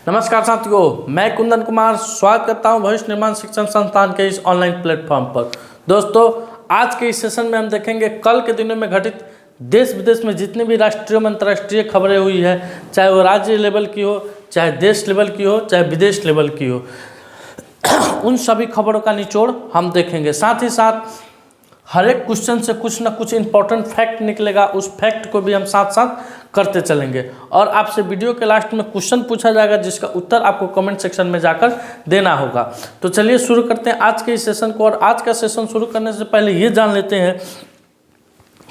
नमस्कार साथियों, मैं कुंदन कुमार स्वागत करता हूं भविष्य निर्माण शिक्षण संस्थान के इस ऑनलाइन प्लेटफॉर्म पर। दोस्तों, आज के इस सेशन में हम देखेंगे कल के दिनों में घटित देश विदेश में जितनी भी राष्ट्रीय व अंतर्राष्ट्रीय खबरें हुई है, चाहे वो राज्य लेवल की हो, चाहे देश लेवल की हो, चाहे विदेश लेवल की हो, उन सभी खबरों का निचोड़ हम देखेंगे। साथ ही साथ हर एक क्वेश्चन से कुछ ना कुछ इंपॉर्टेंट फैक्ट निकलेगा, उस फैक्ट को भी हम साथ साथ करते चलेंगे। और आपसे वीडियो के लास्ट में क्वेश्चन पूछा जाएगा जिसका उत्तर आपको कमेंट सेक्शन में जाकर देना होगा। तो चलिए शुरू करते हैं आज के इस सेशन को। और आज का सेशन शुरू करने से पहले ये जान लेते हैं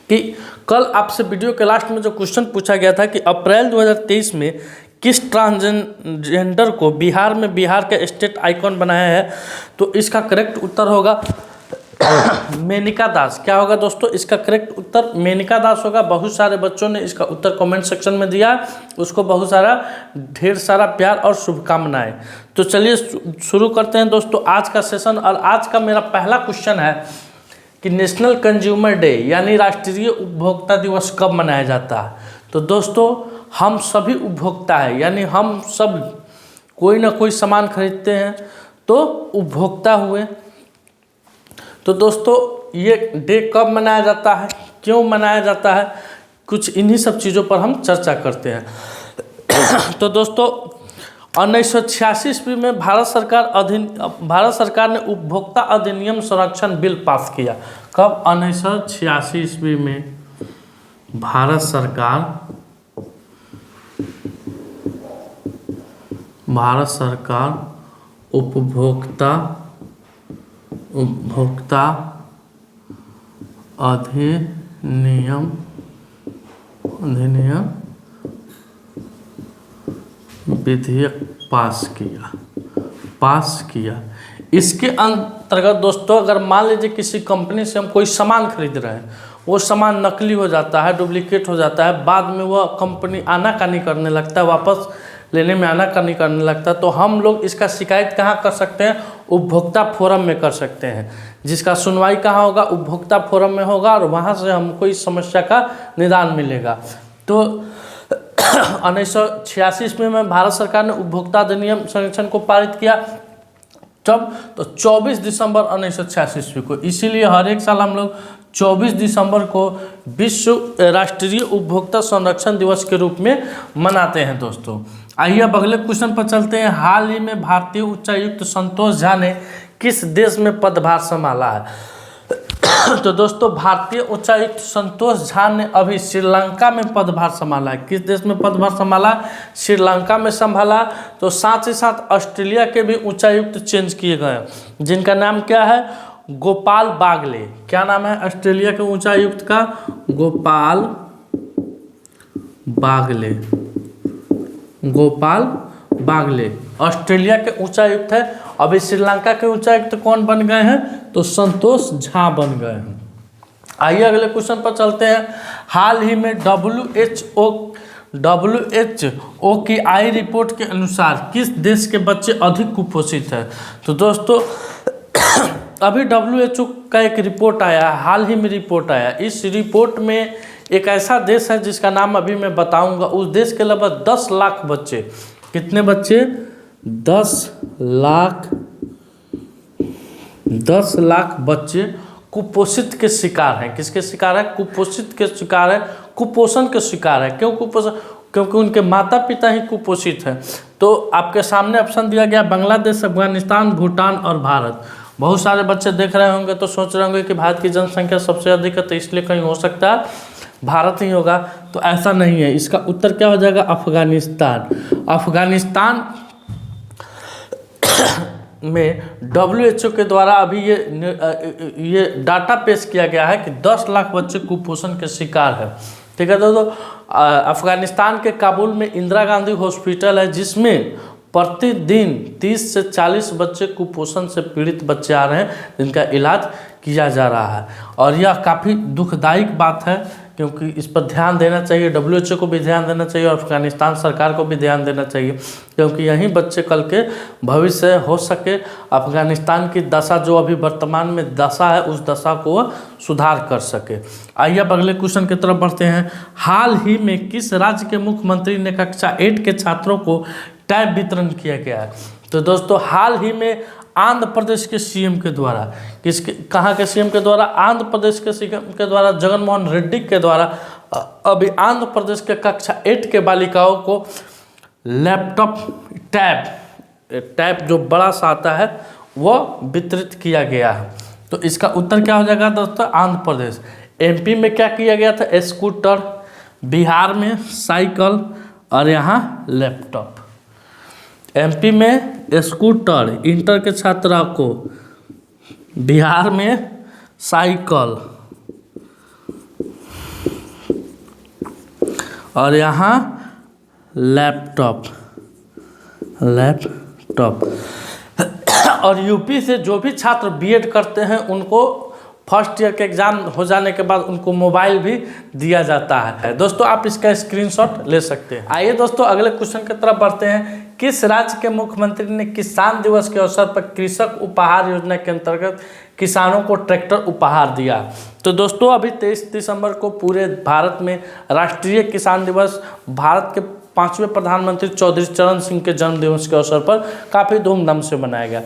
कि कल आपसे वीडियो के लास्ट में जो क्वेश्चन पूछा गया था कि अप्रैल 2023 में किस ट्रांसजेंडर को बिहार में बिहार का स्टेट आइकॉन बनाया है, तो इसका करेक्ट उत्तर होगा मेनका दास। क्या होगा दोस्तों? इसका करेक्ट उत्तर मेनका दास होगा। बहुत सारे बच्चों ने इसका उत्तर कमेंट सेक्शन में दिया, उसको बहुत सारा ढेर सारा प्यार और शुभकामनाएं। तो चलिए शुरू करते हैं दोस्तों आज का सेशन। और आज का मेरा पहला क्वेश्चन है कि नेशनल कंज्यूमर डे यानी राष्ट्रीय उपभोक्ता दिवस कब मनाया जाता है? तो दोस्तों, हम सभी उपभोक्ता है, यानी हम सब कोई ना कोई सामान खरीदते हैं तो उपभोक्ता हुए। तो दोस्तों, ये डे कब मनाया जाता है, क्यों मनाया जाता है, कुछ इन्हीं सब चीज़ों पर हम चर्चा करते हैं। तो दोस्तों, 1986 ईस्वी में भारत सरकार ने उपभोक्ता अधिनियम संरक्षण बिल पास किया। कब? 1986 ईस्वी में भारत सरकार उपभोक्ता अधिनियम विधेयक पास किया। इसके अंतर्गत दोस्तों, अगर मान लीजिए किसी कंपनी से हम कोई सामान खरीद रहे हैं, वो सामान नकली हो जाता है, डुप्लीकेट हो जाता है, बाद में वह कंपनी आनाकानी करने लगता है, वापस लेने में आनाकानी करने लगता है, तो हम लोग इसका शिकायत कहाँ कर सकते हैं? उपभोक्ता फोरम में कर सकते हैं, जिसका सुनवाई कहाँ होगा? उपभोक्ता फोरम में होगा, और वहाँ से हमको इस समस्या का निदान मिलेगा। तो 1986 ईस्वी में भारत सरकार ने उपभोक्ता अधिनियम संरक्षण को पारित किया। तब तो 24 दिसंबर 1986 ईस्वी को, इसीलिए हर एक साल हम लोग 24 दिसंबर को विश्व राष्ट्रीय उपभोक्ता संरक्षण दिवस के रूप में मनाते हैं। दोस्तों, आइए अब अगले क्वेश्चन पर चलते हैं। हाल ही में भारतीय उच्चायुक्त संतोष झा ने किस देश में पदभार संभाला है? तो दोस्तों, भारतीय उच्चायुक्त संतोष झा ने अभी श्रीलंका में पदभार संभाला है। किस देश में पदभार संभाला? श्रीलंका में संभाला। तो साथ ही साथ ऑस्ट्रेलिया के भी उच्चायुक्त चेंज किए गए, जिनका नाम क्या है? गोपाल बागले। क्या नाम है ऑस्ट्रेलिया के उच्चायुक्त का? गोपाल बागले ऑस्ट्रेलिया के उच्चायुक्त है। अभी श्रीलंका के उच्चायुक्त कौन बन गए हैं? तो संतोष झा बन गए हैं। आइए अगले क्वेश्चन पर चलते हैं। हाल ही में WHO की आई रिपोर्ट के अनुसार किस देश के बच्चे अधिक कुपोषित हैं? तो दोस्तों, अभी WHO का एक रिपोर्ट आया, हाल ही में रिपोर्ट आया। इस रिपोर्ट में एक ऐसा देश है जिसका नाम अभी मैं बताऊंगा। उस देश के लगभग 10 लाख बच्चे, कितने बच्चे? 10 लाख बच्चे कुपोषित के शिकार हैं। किसके शिकार है? कुपोषित के शिकार है, कुपोषण के शिकार है। क्यों कुपोषण? क्योंकि उनके माता पिता ही कुपोषित हैं। तो आपके सामने ऑप्शन दिया गया बांग्लादेश, अफगानिस्तान, भूटान और भारत। बहुत सारे बच्चे देख रहे होंगे तो सोच रहे होंगे कि भारत की जनसंख्या सबसे अधिक है, तो इसलिए कहीं हो सकता है भारत ही होगा। तो ऐसा नहीं है, इसका उत्तर क्या हो जाएगा? अफगानिस्तान में WHO के द्वारा अभी ये डाटा पेश किया गया है कि 10 लाख बच्चे कुपोषण के शिकार है। ठीक है दोस्तों, अफगानिस्तान के काबुल में इंदिरा गांधी हॉस्पिटल है, जिसमें प्रतिदिन 30 से 40 बच्चे कुपोषण से पीड़ित बच्चे आ रहे हैं, जिनका इलाज किया जा रहा है। और यह काफ़ी दुखदायक बात है क्योंकि इस पर ध्यान देना चाहिए, WHO को भी ध्यान देना चाहिए और अफगानिस्तान सरकार को भी ध्यान देना चाहिए, क्योंकि यही बच्चे कल के भविष्य हो सके अफगानिस्तान की दशा जो अभी वर्तमान में दशा है उस दशा को सुधार कर सके। आइए अब अगले क्वेश्चन की तरफ बढ़ते हैं। हाल ही में किस राज्य के मुख्यमंत्री ने कक्षा 8 के छात्रों को टैब वितरण किया गया है? तो दोस्तों हाल ही में आंध्र प्रदेश के सीएम के द्वारा, कहाँ के सीएम के द्वारा? आंध्र प्रदेश के सीएम के द्वारा, जगनमोहन रेड्डी के द्वारा अभी आंध्र प्रदेश के कक्षा 8 के बालिकाओं को लैपटॉप टैब जो बड़ा सा आता है वो वितरित किया गया है। तो इसका उत्तर क्या हो जाएगा दोस्तों? आंध्र प्रदेश। एमपी में क्या किया गया था? स्कूटर, बिहार में साइकिल और यहाँ लैपटॉप। एमपी में स्कूटर इंटर के छात्रा को, बिहार में साइकिल और यहाँ लैपटॉप और यूपी से जो भी छात्र बीएड करते हैं उनको फर्स्ट ईयर के एग्जाम हो जाने के बाद उनको मोबाइल भी दिया जाता है। दोस्तों आप इसका स्क्रीनशॉट ले सकते हैं। आइए दोस्तों अगले क्वेश्चन की तरफ बढ़ते हैं। किस राज्य के मुख्यमंत्री ने किसान दिवस के अवसर पर कृषक उपहार योजना के अंतर्गत किसानों को ट्रैक्टर उपहार दिया? तो दोस्तों अभी 23 दिसंबर को पूरे भारत में राष्ट्रीय किसान दिवस, भारत के 5वें प्रधानमंत्री चौधरी चरण सिंह के जन्म दिवस के अवसर पर काफ़ी धूमधाम से मनाया गया।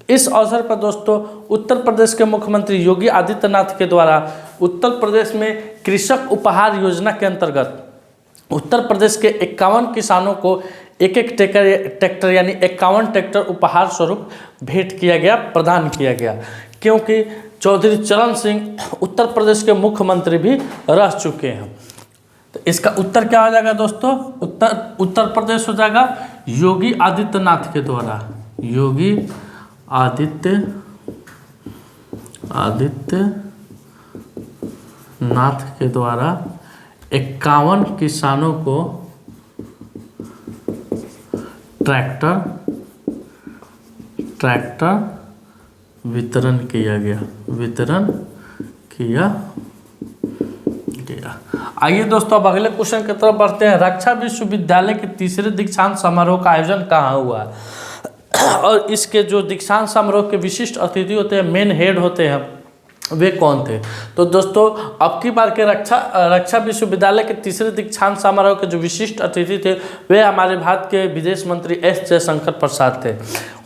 इस अवसर पर दोस्तों उत्तर प्रदेश के मुख्यमंत्री योगी आदित्यनाथ के द्वारा उत्तर प्रदेश में कृषक उपहार योजना के अंतर्गत उत्तर प्रदेश के 51 किसानों को एक ट्रैक्टर यानी 51 ट्रैक्टर उपहार स्वरूप भेंट किया गया, प्रदान किया गया, क्योंकि चौधरी चरण सिंह उत्तर प्रदेश के मुख्यमंत्री भी रह चुके हैं। तो इसका उत्तर क्या हो जाएगा दोस्तों? उत्तर प्रदेश हो जाएगा योगी आदित्यनाथ के द्वारा, योगी आदित्यनाथ के द्वारा 51 किसानों को ट्रैक्टर वितरण किया गया। आइए दोस्तों अब अगले क्वेश्चन की तरफ बढ़ते हैं। रक्षा विश्वविद्यालय के तीसरे दीक्षांत समारोह का आयोजन कहाँ हुआ और इसके जो दीक्षांत समारोह के विशिष्ट अतिथि होते हैं, मेन हेड होते हैं, वे कौन थे? तो दोस्तों अब की बार के रक्षा विश्वविद्यालय के तीसरे दीक्षांत समारोह के जो विशिष्ट अतिथि थे वे हमारे भारत के विदेश मंत्री एस जयशंकर प्रसाद थे।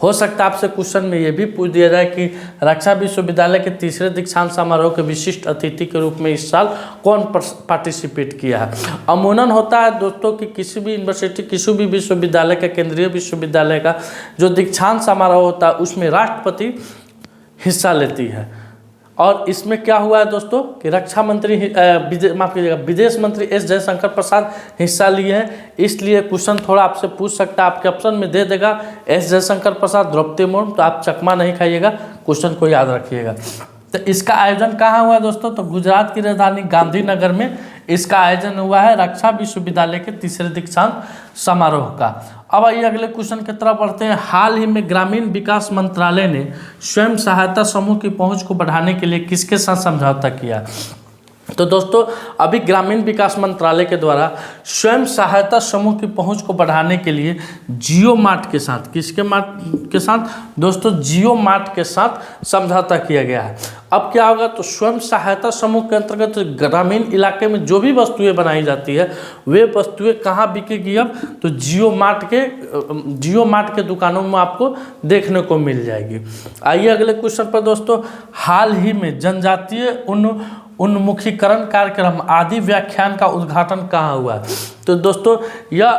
हो सकता है आपसे क्वेश्चन में ये भी पूछ दिया जाए कि रक्षा विश्वविद्यालय के तीसरे दीक्षांत समारोह के विशिष्ट अतिथि के रूप में इस साल कौन पार्टिसिपेट किया है। अमूमन होता है दोस्तों कि किसी भी यूनिवर्सिटी, किसी भी विश्वविद्यालय का, केंद्रीय विश्वविद्यालय का जो दीक्षांत समारोह होता है उसमें राष्ट्रपति हिस्सा लेती है। और इसमें क्या हुआ है दोस्तों कि रक्षा मंत्री विदेश मंत्री एस जयशंकर प्रसाद हिस्सा लिए हैं, इसलिए क्वेश्चन थोड़ा आपसे पूछ सकता है, आपके ऑप्शन में दे देगा एस जयशंकर प्रसाद, द्रौपदी मुर्मू, तो आप चकमा नहीं खाइएगा, क्वेश्चन को याद रखिएगा। तो इसका आयोजन कहाँ हुआ दोस्तों? तो गुजरात की राजधानी गांधीनगर में इसका आयोजन हुआ है, रक्षा विश्वविद्यालय के तीसरे दीक्षांत समारोह का। अब आइए अगले क्वेश्चन की तरफ बढ़ते हैं। हाल ही में ग्रामीण विकास मंत्रालय ने स्वयं सहायता समूह की पहुंच को बढ़ाने के लिए किसके साथ समझौता किया? तो दोस्तों अभी ग्रामीण विकास मंत्रालय के द्वारा स्वयं सहायता समूह की पहुंच को बढ़ाने के लिए जियो मार्ट के साथ, किसके मार्ट के साथ दोस्तों? जियो मार्ट के साथ समझौता किया गया है। अब क्या होगा? तो स्वयं सहायता समूह के अंतर्गत ग्रामीण इलाके में जो भी वस्तुएं बनाई जाती है वे वस्तुएं कहाँ बिकेगी? अब तो जियो मार्ट के दुकानों में आपको देखने को मिल जाएगी। आइए अगले क्वेश्चन पर दोस्तों। हाल ही में जनजातीय उन्मुखीकरण कार्यक्रम आदि व्याख्यान का उद्घाटन कहाँ हुआ? तो दोस्तों यह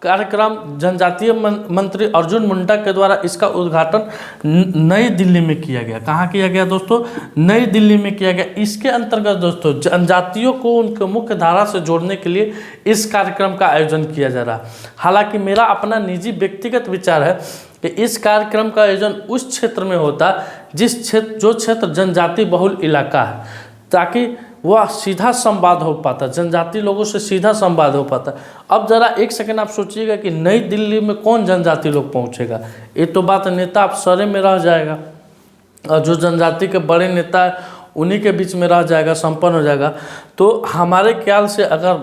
कार्यक्रम जनजातीय मंत्री अर्जुन मुंडा के द्वारा इसका उद्घाटन नई दिल्ली में किया गया। कहाँ किया गया दोस्तों? नई दिल्ली में किया गया। इसके अंतर्गत दोस्तों जनजातियों को उनके मुख्य धारा से जोड़ने के लिए इस कार्यक्रम का आयोजन किया जा रहा। हालांकि मेरा अपना निजी व्यक्तिगत विचार है कि इस कार्यक्रम का आयोजन उस क्षेत्र में होता जो क्षेत्र जनजाति बहुल इलाका है, ताकि वह सीधा संवाद हो पाता, जनजाति लोगों से सीधा संवाद हो पाता। अब ज़रा एक सेकंड आप सोचिएगा कि नई दिल्ली में कौन जनजाति लोग पहुंचेगा? ये तो बात नेता आप सरे में रह जाएगा, और जो जनजाति के बड़े नेता है उन्हीं के बीच में रह जाएगा, संपन्न हो जाएगा। तो हमारे ख्याल से अगर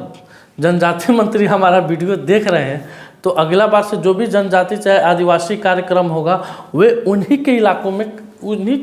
जनजाति मंत्री हमारा वीडियो देख रहे हैं तो अगला बार से जो भी जनजाति चाहे आदिवासी कार्यक्रम होगा वे उन्हीं के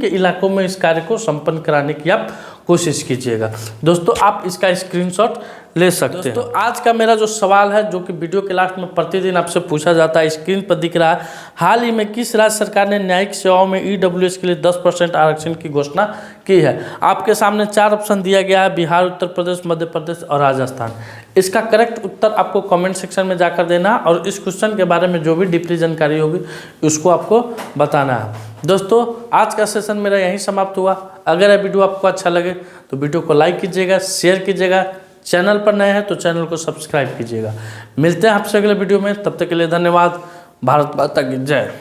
इलाकों में इस कार्य को संपन्न कराने की आप कोशिश कीजिएगा। दोस्तों आप इसका स्क्रीनशॉट ले सकते हैं। दोस्तों आज का मेरा जो सवाल है, जो कि वीडियो के लास्ट में प्रतिदिन आपसे पूछा जाता है, स्क्रीन पर दिख रहा है, हाल ही में किस राज्य सरकार ने न्यायिक सेवाओं में ईडब्ल्यूएस के लिए 10% आरक्षण की घोषणा की है? आपके सामने 4 ऑप्शन दिया गया है, बिहार, उत्तर प्रदेश, मध्य प्रदेश और राजस्थान। इसका करेक्ट उत्तर आपको कमेंट सेक्शन में जाकर देना और इस क्वेश्चन के बारे में जो भी डीपली जानकारी होगी उसको आपको बताना है। दोस्तों आज का सेशन मेरा यहीं समाप्त हुआ। अगर यह वीडियो आपको अच्छा लगे तो वीडियो को लाइक कीजिएगा, शेयर कीजिएगा, चैनल पर नए हैं तो चैनल को सब्सक्राइब कीजिएगा। मिलते हैं आपसे अगले वीडियो में, तब तक के लिए धन्यवाद। भारत माता की जय।